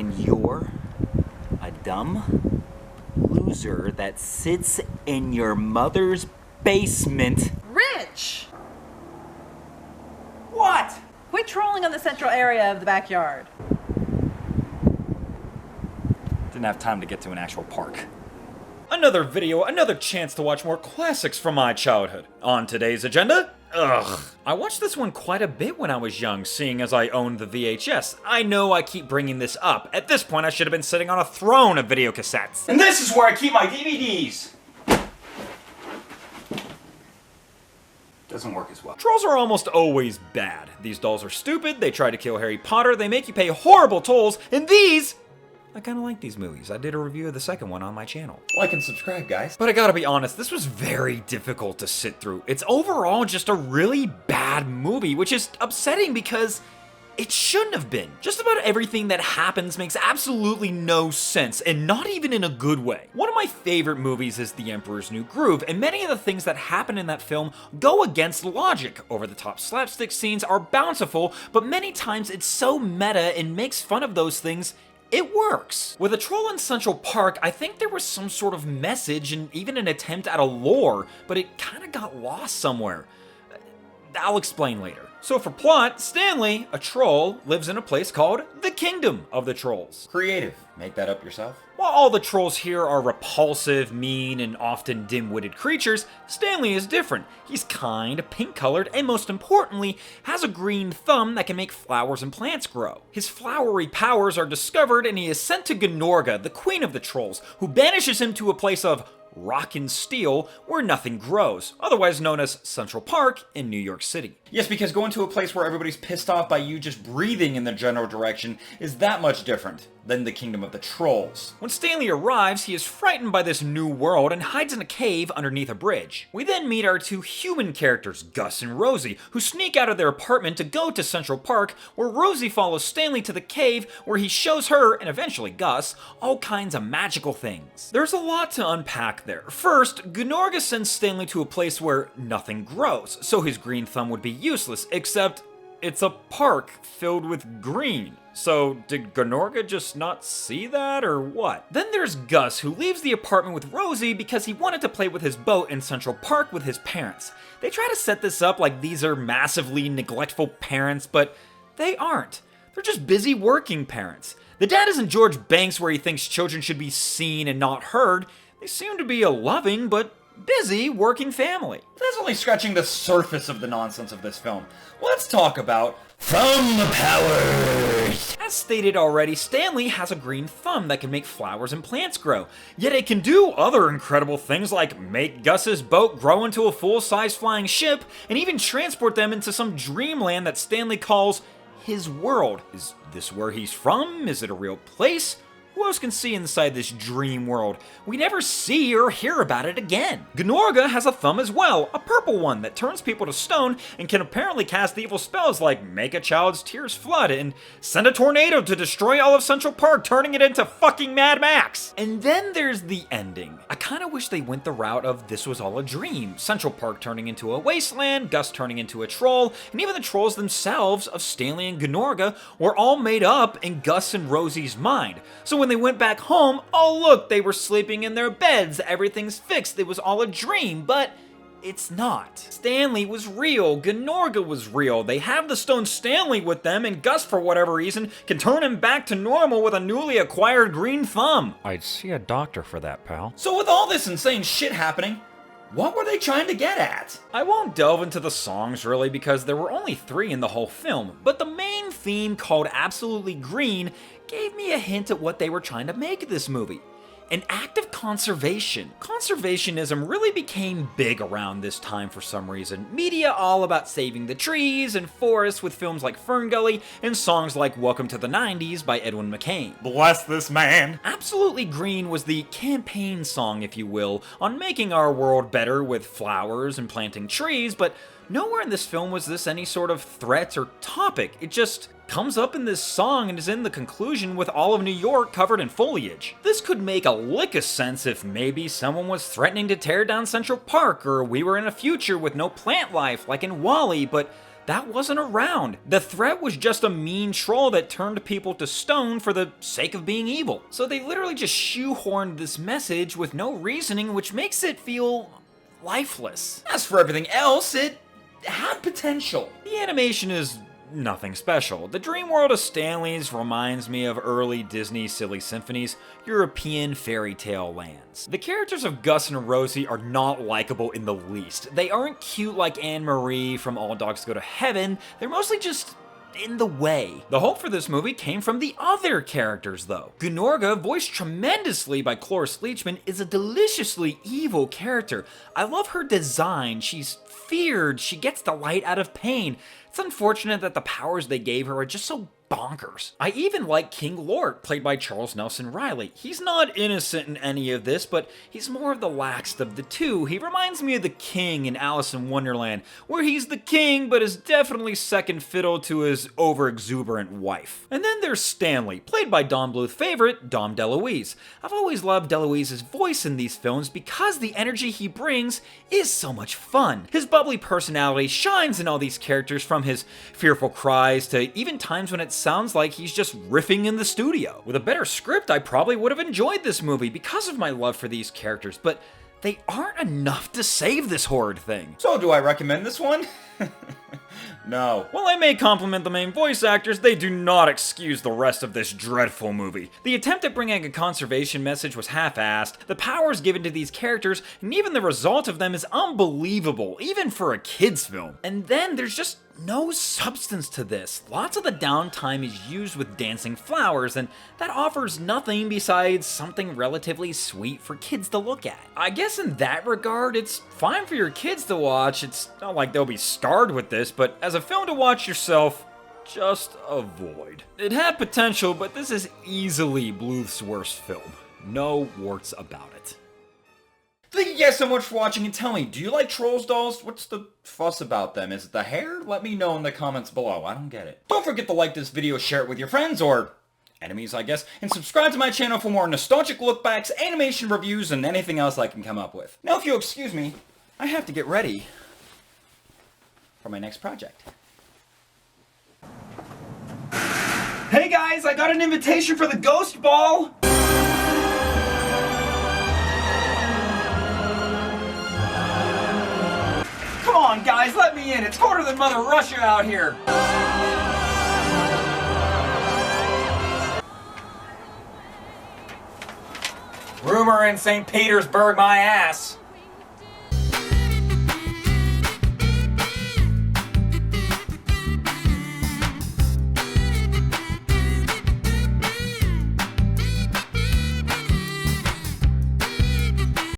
And you're a dumb loser that sits in your mother's basement. Rich! What? Quit trolling on the central area of the backyard. Didn't have time to get to an actual park. Another video, another chance to watch more classics from my childhood. On today's agenda, I watched this one quite a bit when I was young, seeing as I owned the VHS. I know I keep bringing this up. At this point, I should have been sitting on a throne of video cassettes. And this is where I keep my DVDs! Doesn't work as well. Trolls are almost always bad. These dolls are stupid, they try to kill Harry Potter, they make you pay horrible tolls, and these... I kinda like these movies. I did a review of the second one on my channel. Like and subscribe, guys. But I gotta be honest, this was very difficult to sit through. It's overall just a really bad movie, which is upsetting because it shouldn't have been. Just about everything that happens makes absolutely no sense, and not even in a good way. One of my favorite movies is The Emperor's New Groove, and many of the things that happen in that film go against logic. Over-the-top slapstick scenes are bountiful, but many times it's so meta and makes fun of those things it works. With A Troll in Central Park, I think there was some sort of message and even an attempt at a lore, but it kinda got lost somewhere. I'll explain later. So for plot, Stanley, a troll, lives in a place called the Kingdom of the Trolls. Creative. Make that up yourself. While all the trolls here are repulsive, mean, and often dim-witted creatures, Stanley is different. He's kind, pink-colored, and most importantly, has a green thumb that can make flowers and plants grow. His flowery powers are discovered, and he is sent to Gnorga, the queen of the trolls, who banishes him to a place of rock and steel where nothing grows, otherwise known as Central Park in New York City. Yes, because going to a place where everybody's pissed off by you just breathing in the general direction is that much different than the Kingdom of the Trolls. When Stanley arrives, he is frightened by this new world and hides in a cave underneath a bridge. We then meet our two human characters, Gus and Rosie, who sneak out of their apartment to go to Central Park, where Rosie follows Stanley to the cave where he shows her, and eventually Gus, all kinds of magical things. There's a lot to unpack there. First, Gnorga sends Stanley to a place where nothing grows, so his green thumb would be useless, except it's a park filled with green. So did Gnorga just not see that, or what? Then there's Gus, who leaves the apartment with Rosie because he wanted to play with his boat in Central Park with his parents. They try to set this up like these are massively neglectful parents, but they aren't. They're just busy working parents. The dad isn't George Banks, where he thinks children should be seen and not heard. They seem to be a loving but busy working family. That's only scratching the surface of the nonsense of this film. Let's talk about thumb powers. As stated already, Stanley has a green thumb that can make flowers and plants grow. Yet it can do other incredible things like make Gus's boat grow into a full-size flying ship and even transport them into some dreamland that Stanley calls his world. Is this where he's from? Is it a real place? Who else can see inside this dream world? We never see or hear about it again. Gnorga has a thumb as well, a purple one that turns people to stone and can apparently cast evil spells like make a child's tears flood and send a tornado to destroy all of Central Park, turning it into fucking Mad Max. And then there's the ending. I kinda wish they went the route of this was all a dream. Central Park turning into a wasteland, Gus turning into a troll, and even the trolls themselves of Stanley and Gnorga were all made up in Gus and Rosie's mind. So when they went back home, oh look, they were sleeping in their beds, everything's fixed, it was all a dream, but it's not. Stanley was real, Gnorga was real, they have the stone Stanley with them, and Gus, for whatever reason, can turn him back to normal with a newly acquired green thumb. I'd see a doctor for that, pal. So with all this insane shit happening, what were they trying to get at? I won't delve into the songs really because there were only 3 in the whole film, but the main theme called Absolutely Green gave me a hint at what they were trying to make of this movie. An act of conservation. Conservationism really became big around this time for some reason. Media all about saving the trees and forests with films like Ferngully and songs like Welcome to the 90s by Edwin McCain. Bless this man. Absolutely Green was the campaign song, if you will, on making our world better with flowers and planting trees, but nowhere in this film was this any sort of threat or topic. It just comes up in this song and is in the conclusion with all of New York covered in foliage. This could make a lick of sense if maybe someone was threatening to tear down Central Park, or we were in a future with no plant life like in WALL-E, but that wasn't around. The threat was just a mean troll that turned people to stone for the sake of being evil. So they literally just shoehorned this message with no reasoning, which makes it feel lifeless. As for everything else, it had potential. The animation is nothing special. The dream world of Stanley's reminds me of early Disney Silly Symphonies, European fairy tale lands. The characters of Gus and Rosie are not likable in the least. They aren't cute like Anne-Marie from All Dogs Go to Heaven, they're mostly just in the way. The hope for this movie came from the other characters though. Gunorga, voiced tremendously by Cloris Leachman, is a deliciously evil character. I love her design. She's feared, she gets the light out of pain. It's unfortunate that the powers they gave her are just so bonkers. I even like King Lort, played by Charles Nelson Riley. He's not innocent in any of this, but he's more of the laxed of the two. He reminds me of the king in Alice in Wonderland, where he's the king, but is definitely second fiddle to his over-exuberant wife. And then there's Stanley, played by Don Bluth favorite, Dom DeLuise. I've always loved DeLuise's voice in these films because the energy he brings is so much fun. His bubbly personality shines in all these characters, from his fearful cries to even times when it sounds like he's just riffing in the studio. With a better script, I probably would have enjoyed this movie because of my love for these characters, but they aren't enough to save this horrid thing. So do I recommend this one? No. While I may compliment the main voice actors, they do not excuse the rest of this dreadful movie. The attempt at bringing a conservation message was half-assed, the powers given to these characters, and even the result of them is unbelievable, even for a kid's film. And then there's just no substance to this. Lots of the downtime is used with dancing flowers, and that offers nothing besides something relatively sweet for kids to look at. I guess in that regard, it's fine for your kids to watch. It's not like they'll be starred with this, but as a film to watch yourself, just avoid. It had potential, but this is easily Bluth's worst film. No warts about it. Thank you guys so much for watching, and tell me, do you like Trolls dolls? What's the fuss about them? Is it the hair? Let me know in the comments below. I don't get it. Don't forget to like this video, share it with your friends, or enemies, I guess, and subscribe to my channel for more nostalgic lookbacks, animation reviews, and anything else I can come up with. Now, if you'll excuse me, I have to get ready for my next project. Hey guys, I got an invitation for the Ghost Ball! Come on, guys, let me in. It's colder than Mother Russia out here. Rumor in St. Petersburg, my ass.